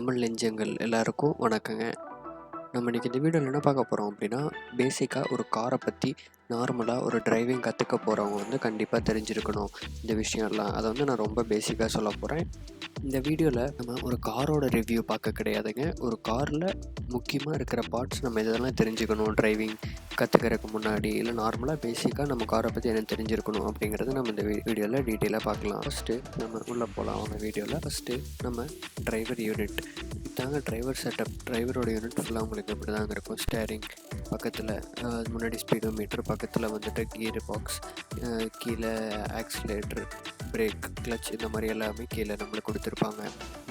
தமிழ் நெஞ்சங்கள் எல்லாருக்கும் வணக்கங்க. நம்ம இன்றைக்கி இந்த வீடியோவில் என்ன பார்க்க போகிறோம் அப்படின்னா, பேசிக்காக ஒரு காரை பற்றி நார்மலாக ஒரு டிரைவிங் கற்றுக்க போகிறவங்க வந்து கண்டிப்பாக தெரிஞ்சிருக்கணும் இந்த விஷயம்லாம். அதை வந்து நான் ரொம்ப பேசிக்காக சொல்ல போகிறேன். இந்த வீடியோவில் நம்ம ஒரு காரோட ரிவ்யூ பார்க்க கிடையாதுங்க. ஒரு காரில் முக்கியமாக இருக்கிற பார்ட்ஸ் நம்ம இதெல்லாம் தெரிஞ்சுக்கணும் டிரைவிங் கற்றுக்கிறதுக்கு முன்னாடி, இல்லை நார்மலாக பேசிக்காக நம்ம காரை பற்றி என்ன தெரிஞ்சிருக்கணும் அப்படிங்கிறது நம்ம இந்த வீடியோவில் டீட்டெயிலாக பார்க்கலாம். ஃபஸ்ட்டு நம்ம உள்ளே போகலாம். அவங்க வீடியோவில் ஃபஸ்ட்டு நம்ம டிரைவர் யூனிட் இதாங்க. டிரைவர் செட்டப், டிரைவரோட யூனிட் ஃபுல்லாக உங்களுக்கு இப்படி தாங்க இருக்கும். ஸ்டேரிங் பக்கத்தில் முன்னாடி ஸ்பீடோமீட்டர், பக்கத்தில் வந்துட்டு கியர் பாக்ஸ், கீழே ஆக்சிலேட்டர், பிரேக், கிளச், இந்த மாதிரி எல்லாமே கீழே நம்மளுக்கு கொடுத்துருப்பாங்க.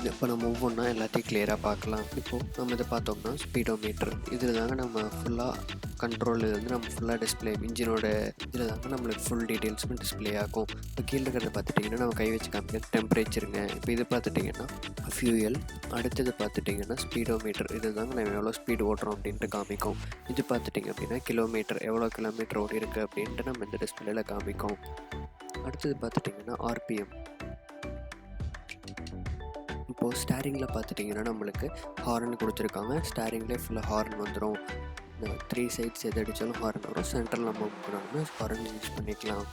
இப்போ நம்ம ஒவ்வொன்றா எல்லாத்தையும் கிளியராக பார்க்கலாம். இப்போது நம்ம இதை பார்த்தோம்னா ஸ்பீடோமீட்டர், இதில் தாங்க நம்ம ஃபுல்லாக கண்ட்ரோல் வந்து நம்ம ஃபுல்லாக டிஸ்பிளே, இன்ஜினோட இதில் தாங்க நம்மளுக்கு ஃபுல் டீட்டெயில்ஸுமே டிஸ்பிளே ஆகும். இப்போ கீழே இருக்கிறத பார்த்துட்டிங்கன்னா நம்ம கை வச்சு காமிக்க டெம்பரேச்சருங்க. இப்போ இது பார்த்துட்டிங்கன்னா ஃபியூயல், அடுத்தது பார்த்துட்டிங்கன்னா ஸ்பீடோமீட்டர், இது தாங்க நம்ம எவ்வளோ ஸ்பீடு ஓட்டுறோம் அப்படின்ட்டு காமிக்கும். இது பார்த்துட்டிங்க அப்படின்னா கிலோமீட்டர், எவ்வளோ கிலோமீட்டர் ஓடி இருக்குது அப்படின்ட்டு நம்ம இந்த டிஸ்பிளேயில் காமிக்கும். அடுத்தது பார்த்துட்டிங்கன்னா ஆர்பிஎம். இப்போது ஸ்டேரிங்கில் பார்த்துட்டிங்கன்னா நம்மளுக்கு ஹார்ன் கொடுத்துருக்காங்க. ஸ்டேரிங்லேயே ஃபுல்லாக ஹார்ன் வந்துடும். 3 சைட்ஸ் எது அடித்தாலும் ஹார்ன் வரும். சென்ட்ரல் நம்ம முக்கினாலுமே ஹார்ன் யூஸ் பண்ணிக்கலாம்.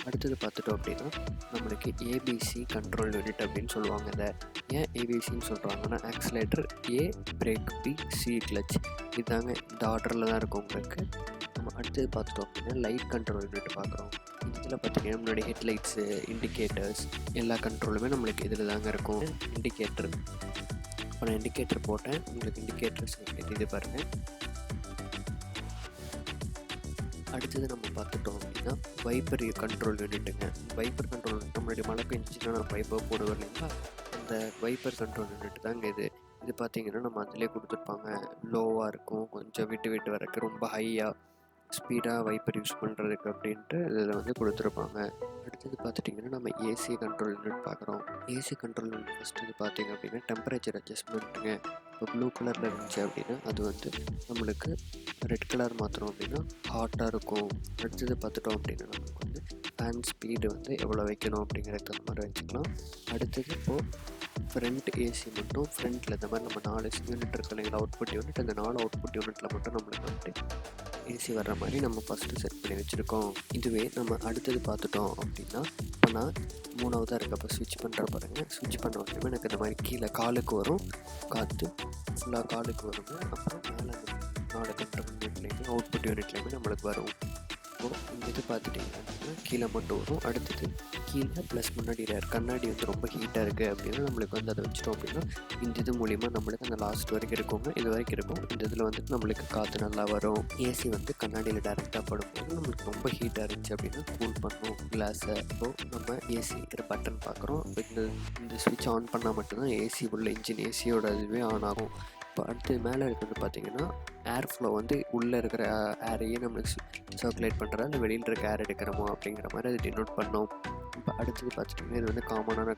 அடுத்தது பார்த்துட்டோம் அப்படின்னா நம்மளுக்கு ஏபிசி கண்ட்ரோல் யூனிட் அப்படின்னு சொல்லுவாங்க. இதை ஏன் ஏபிசின்னு சொல்கிறாங்கன்னா, ஆக்சிலேட்டர் ஏ, பிரேக் பி, சி, கிளச், இதுதாங்க இந்த ஆர்டரில் தான் இருக்கும் உங்களுக்கு. நம்ம அடுத்தது பார்த்துட்டோம் அப்படின்னா லைட் கண்ட்ரோல் யூனிட் பார்க்குறோம். இதில் பார்த்திங்கன்னா முன்னாடி ஹெட்லைட்ஸு, இண்டிகேட்டர்ஸ், எல்லா கண்ட்ரோலுமே நம்மளுக்கு இதில் தாங்க இருக்கும். இண்டிகேட்டர், இப்போ நான் இண்டிகேட்டர் போட்டேன், உங்களுக்கு இண்டிகேட்டர்ஸ் இது பாருங்கள். அடுத்தது நம்ம பார்த்துட்டோம் அப்படின்னா வைப்பர் கண்ட்ரோல் யூனிட்டுங்க. வைப்பர் கண்ட்ரோல் யூனிட் முன்னாடி மழை பெஞ்சிச்சுன்னா நம்ம வைப்பர் போடுவோம் இல்லைங்களா, அந்த வைப்பர் கண்ட்ரோல் யூனிட் தாங்க இது. இது பார்த்திங்கன்னா நம்ம அதிலே கொடுத்துருப்பாங்க. லோவாக இருக்கும், கொஞ்சம் விட்டு வரக்கு, ரொம்ப ஹையாக ஸ்பீடாக வைப்பர் யூஸ் பண்ணுறதுக்கு அப்படின்ட்டு இதில் வந்து கொடுத்துருப்பாங்க. அடுத்தது பார்த்துட்டிங்கன்னா நம்ம ஏசி கண்ட்ரோல் யூனிட் பார்க்குறோம். ஏசி கண்ட்ரோல் யூனிட் ஃபஸ்ட்டு இது பார்த்திங்க அப்படின்னா டெம்பரேச்சர் அட்ஜஸ்ட்மெண்ட்டுங்க. இப்போ ப்ளூ கலரில் இருந்துச்சு அப்படின்னா அது வந்து நம்மளுக்கு ரெட் கலர் மாத்திரம் அப்படின்னா ஹாட்டாக இருக்கும். அடுத்தது பார்த்துட்டோம் அப்படின்னா நம்மளுக்கு வந்து ஃபேன் ஸ்பீடு வந்து எவ்வளோ வைக்கணும் அப்படிங்கிறது அந்த மாதிரி வச்சுக்கலாம். அடுத்தது இப்போது ஃப்ரண்ட் ஏசி மட்டும் ஃப்ரண்ட்டில் இந்த மாதிரி நம்ம 4 யூனிட் இருக்கு இல்லைங்களா, அவுட்புட் யூனிட், அந்த 4 அவுட்புட் யூனிட்டில் மட்டும் நம்மளுக்கு வந்துட்டு ஏசி வர்ற மாதிரி நம்ம ஃபஸ்ட்டு செட் பண்ணி வச்சுருக்கோம். இதுவே நம்ம அடுத்தது பார்த்துட்டோம் அப்படின்னா, இப்போ நான் 3ஆவதாக இருக்கப்போ ஸ்விட்ச் பண்ணுற பாருங்கள். ஸ்விட்ச் பண்ண உடனே எனக்கு இந்த மாதிரி கீழே காலுக்கு வரும், காற்று ஃபுல்லாக காலுக்கு வருங்க. அப்புறம் மேலே அந்த 4 கண்ட்ரோல் யூனிட்லேயுமே அவுட்புட் யூனிட்லேயுமே நம்மளுக்கு வரும். இப்போது இந்த இது பார்த்துட்டிங்கன்னா கீழே மட்டும் வரும். அடுத்தது கீழே ப்ளஸ் முன்னாடி கண்ணாடி வந்து ரொம்ப ஹீட்டாக இருக்குது அப்படின்னா நம்மளுக்கு வந்து அதை வச்சிட்டோம் அப்படின்னா இந்த இது மூலிமா நம்மளுக்கு அந்த லாஸ்ட் வரைக்கும் இருக்குங்க, இது வரைக்கும் இருக்கும். இந்த இதில் வந்துட்டு நம்மளுக்கு காற்று நல்லா வரும். ஏசி வந்து கண்ணாடியில் டேரெக்டாக படும்போது நம்மளுக்கு ரொம்ப ஹீட்டாக இருந்துச்சு அப்படின்னா கூல் பண்ணும் கிளாஸை. இப்போது நம்ம ஏசி இருக்கிற பட்டன் பார்க்குறோம். இந்த ஸ்விட்ச் ஆன் பண்ணால் மட்டும்தான் ஏசி உள்ள இன்ஜின் ஏசியோட இதுவே ஆன் ஆகும். இப்போ அடுத்து மேலே இருக்கிறது பார்த்திங்கன்னா ஏர் ஃப்ளோ வந்து உள்ளே இருக்கிற ஏரையே நம்மளுக்கு சர்க்குலேட் பண்ணுறதா இல்லை வெளியில் இருக்க ஏர் எடுக்கிறோமோ அப்படிங்கிற மாதிரி அது டினோட் பண்ணோம். இப்போ அடுத்தது பார்த்துட்டிங்கன்னா இது வந்து காமனான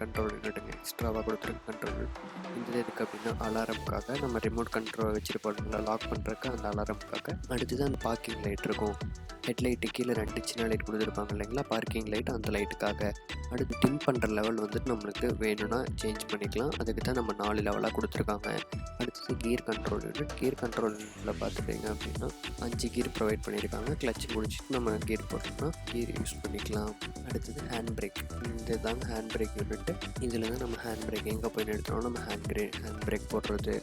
கண்ட்ரோல் யூனிட்டுங்க, எக்ஸ்ட்ராவாக கொடுத்துருக்க கண்ட்ரோல் யூனிட். இந்த எதுக்கு அப்படின்னா அலாரம்காக, நம்ம ரிமோட் கண்ட்ரோல் வச்சுருப்போம்ல லாக் பண்ணுறதுக்கு அந்த அலாரம்காக. அடுத்தது அந்த பார்க்கிங் லைட் இருக்கும். ஹெட்லைட்டு கீழே 2 சின்ன லைட் கொடுத்துருப்பாங்க இல்லைங்களா, பார்க்கிங் லைட், அந்த லைட்டுக்காக. அடுத்து டிம் பண்ணுற லெவல் வந்துட்டு நம்மளுக்கு வேணும்னா சேஞ்ச் பண்ணிக்கலாம். அதுக்கு தான் நம்ம 4 லெவலாக கொடுத்துருக்காங்க. அடுத்தது gear control unit. Gear control யூனிட்டில் பார்த்துட்டிங்க அப்படின்னா 5 கியர் ப்ரொவைட் பண்ணியிருக்காங்க. கிளச் முடிச்சுட்டு நம்ம கியர் போட்டோம்னா கியர் யூஸ் பண்ணிக்கலாம். அடுத்தது ஹேண்ட் பிரேக். இந்த தாங்க ஹேண்ட் பிரேக் யூனிட்டு. இதில் தான் நம்ம ஹேண்ட் பிரேக் எங்கே போய் நிறுத்தினோம் நம்ம ஹேண்ட் பிரேக் போடுறது.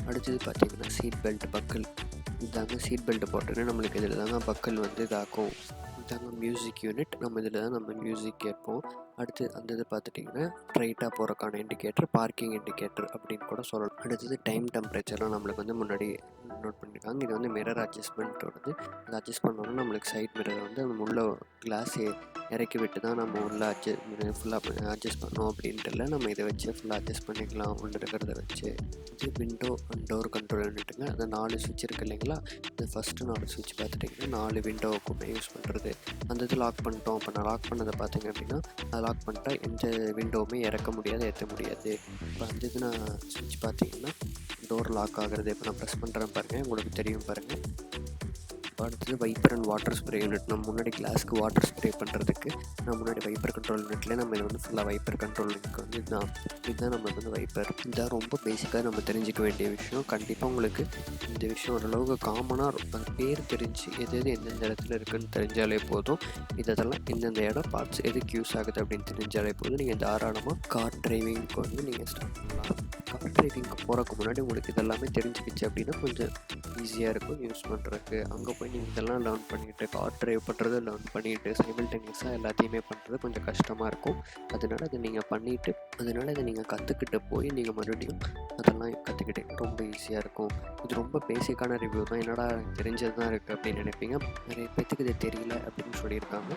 அடுத்தது பார்த்திங்கன்னா சீட் பெல்ட், பக்கல், இதாங்க சீட் பெல்ட் போட்டோன்னா நம்மளுக்கு இதில் தாங்க பக்கல் வந்து இதாக்கும். இதாங்க மியூசிக் யூனிட், நம்ம இதில் தான் நம்ம மியூசிக் கேட்போம். அடுத்து அந்த இது பார்த்துட்டிங்கன்னா ஸ்ட்ரைட்டாக போகிறக்கான இண்டிகேட்டர், பார்க்கிங் இண்டிகேட்டர் அப்படின்னு கூட சொல்லலாம். அடுத்தது டைம் டெம்பரேச்சர்லாம் நம்மளுக்கு வந்து முன்னாடி நோட் பண்ணியிருக்காங்க. இது வந்து மிரர் அட்ஜஸ்ட்மெண்ட் வருது. அதை அட்ஜஸ்ட் பண்ணோன்னா நம்மளுக்கு சைட் மிரர் வந்து நம்ம உள்ள கிளாஸ் இறக்கி விட்டு தான் நம்ம உள்ள ஃபுல்லாக அட்ஜஸ்ட் பண்ணோம் அப்படின்ட்டு இல்லை, நம்ம இதை வச்சு ஃபுல்லாக அட்ஜஸ்ட் பண்ணிக்கலாம் உள்ளே இருக்கிறத வச்சு. இது விண்டோ அண்ட் டோர் கண்ட்ரோல் யூனிட்டுங்க. அந்த 4 ஸ்விட்ச் இருக்குது இல்லைங்களா, இந்த ஃபஸ்ட்டு 4 ஸ்விட்ச் பார்த்துட்டிங்கன்னா 4 விண்டோவுக்குமே யூஸ் பண்ணுறது. அந்த இது லாக் பண்ணிட்டோம். இப்போ நான் லாக் பண்ணதை பார்த்திங்க அப்படின்னா அதை லாக் பண்ணிட்டா எந்த விண்டோவுமே இறக்க முடியாது, ஏற்ற முடியாது. இப்போ அந்த இது நான் ஸ்விட்ச் பார்த்திங்கன்னா டோர் லாக் ஆகிறது. இப்போ நான் ப்ரெஸ் பண்ணுறேன் பாருங்கள், உங்களுக்கு தெரியும் பாருங்கள். அடுத்தது wiper and water spray unit. நம்ம முன்னாடி கிளாஸ்க்கு வாட்டர் ஸ்ப்ரே பண்ணுறதுக்கு நான் முன்னாடி வைப்பர் கண்ட்ரோல் யூனிட்லேயே நம்ம இதை வந்து ஃபுல்லாக வைப்பர் கண்ட்ரோல் யூனிட்க்கு வந்து இதுதான் இதுதான் நம்மளுக்கு வந்து வைப்பர். இதான் ரொம்ப பேசிக்காக நம்ம தெரிஞ்சிக்க வேண்டிய விஷயம். கண்டிப்பாக உங்களுக்கு இந்த விஷயம் ஓரளவுக்கு காமனாக அந்த பேர் தெரிஞ்சு எது எந்தெந்த இடத்துல இருக்குதுன்னு தெரிஞ்சாலே போதும். இதெல்லாம் எந்தெந்த இடம் பார்ட்ஸ் எதுக்கு யூஸ் ஆகுது அப்படின்னு தெரிஞ்சாலே போதும். நீங்கள் தாராளமாக கார் டிரைவிங்க்கு வந்து நீங்கள் ஸ்டார்ட் பண்ணலாம். கார் டிரைவிங்க்கு போகிறக்கு முன்னாடி உங்களுக்கு இதெல்லாமே தெரிஞ்சுக்கிச்சு அப்படின்னா கொஞ்சம் ஈஸியாக இருக்கும் யூஸ் பண்ணுறதுக்கு. அங்கே போய் நீங்கள் இதெல்லாம் லேர்ன் பண்ணிவிட்டு கார் ட்ரைவ் பண்ணுறது லேர்ன் பண்ணிவிட்டு சைமல்டேனியஸாக எல்லாத்தையுமே பண்ணுறது கொஞ்சம் கஷ்டமாக இருக்கும். அதனால் இதை நீங்கள் கற்றுக்கிட்டு போய் நீங்கள் மறுபடியும் அதெல்லாம் கற்றுக்கிட்டீங்கன்னா ரொம்ப ஈஸியாக இருக்கும். இது ரொம்ப பேசிக்கான ரிவ்யூ தான். என்னடா தெரிஞ்சது தான் இருக்குது அப்படின்னு நினைப்பீங்க. நிறைய பேத்துக்கு இது தெரியல அப்படின்னு சொல்லியிருக்காங்க,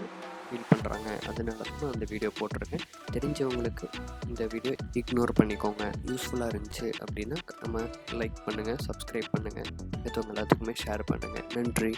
ஃபீல் பண்ணுறாங்க. அதனால தான் அந்த வீடியோ போட்டிருக்கேன். தெரிஞ்சவங்களுக்கு இந்த வீடியோ இக்னோர் பண்ணிக்கோங்க. யூஸ்ஃபுல்லாக இருந்துச்சு அப்படின்னா நம்ம லைக் பண்ணுங்கள், சப்ஸ்கிரைப் பண்ணுங்கள், மற்றவங்க எல்லாத்துக்குமே ஷேர் பண்ணுங்கள். நன்றி.